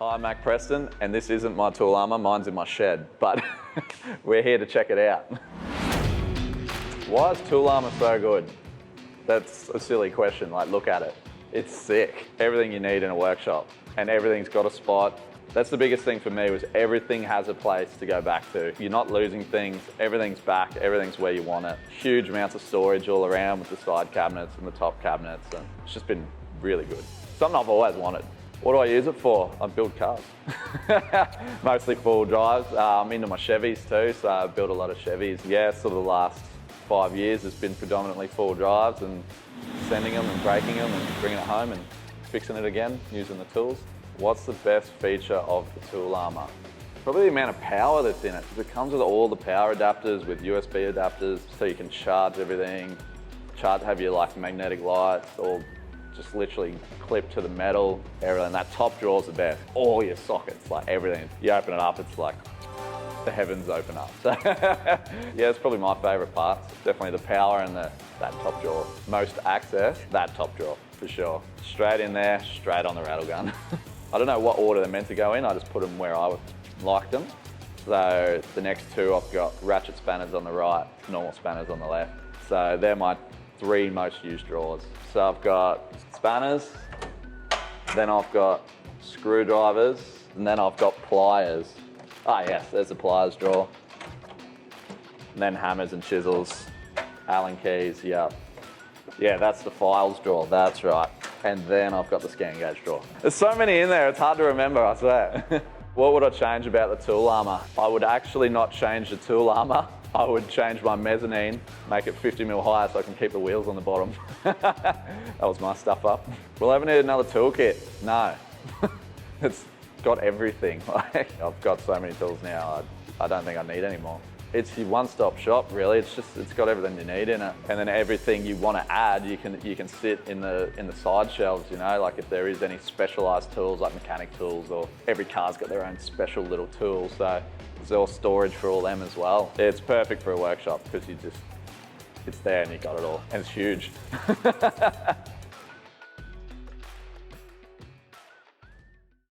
Hi, I'm Mac Preston, and this isn't my Tool Armour, mine's in my shed, but we're here to check it out. Why is Tool Armour so good? That's a silly question, like look at it. It's sick. Everything you need in a workshop, and everything's got a spot. That's the biggest thing for me, was everything has a place to go back to. You're not losing things, everything's back, everything's where you want it. Huge amounts of storage all around with the side cabinets and the top cabinets, and it's just been really good. Something I've always wanted. What do I use it for? I build cars. Mostly four-wheel drives. I'm into my Chevys too, so I build a lot of Chevys. Yeah, sort of the last 5 years it's been predominantly four-wheel drives and sending them and breaking them and bringing it home and fixing it again using the tools. What's the best feature of the Tool Armour? Probably the amount of power that's in it, because it comes with all the power adapters, with USB adapters, so you can charge everything, have your like magnetic lights, all just literally clipped to the metal, everything. That top drawer's the best. All your sockets, like everything. You open it up, it's like the heavens open up. So yeah, it's probably my favourite parts. Definitely the power and that top drawer. Most access, that top drawer, for sure. Straight in there, straight on the rattle gun. I don't know what order they're meant to go in, I just put them where I like them. So the next two, I've got ratchet spanners on the right, normal spanners on the left. So they're my 3 most used drawers. So I've got spanners, then I've got screwdrivers, and then I've got pliers. Ah yes, there's the pliers drawer. And then hammers and chisels, Allen keys, yep. Yeah, that's the files drawer, that's right. And then I've got the scan gauge drawer. There's so many in there, it's hard to remember, I swear. What would I change about the Tool Armour? I would actually not change the Tool Armour. I would change my mezzanine, make it 50 mil higher so I can keep the wheels on the bottom. That was my stuff up. Will I ever need another toolkit? No. It's got everything. I've got so many tools now, I don't think I need any more. It's your one-stop shop, really. It's got everything you need in it, and then everything you want to add, you can sit in the side shelves. You know, like if there is any specialised tools like mechanic tools, or every car's got their own special little tools, so there's all storage for all them as well. It's perfect for a workshop because it's there and you got it all, and it's huge.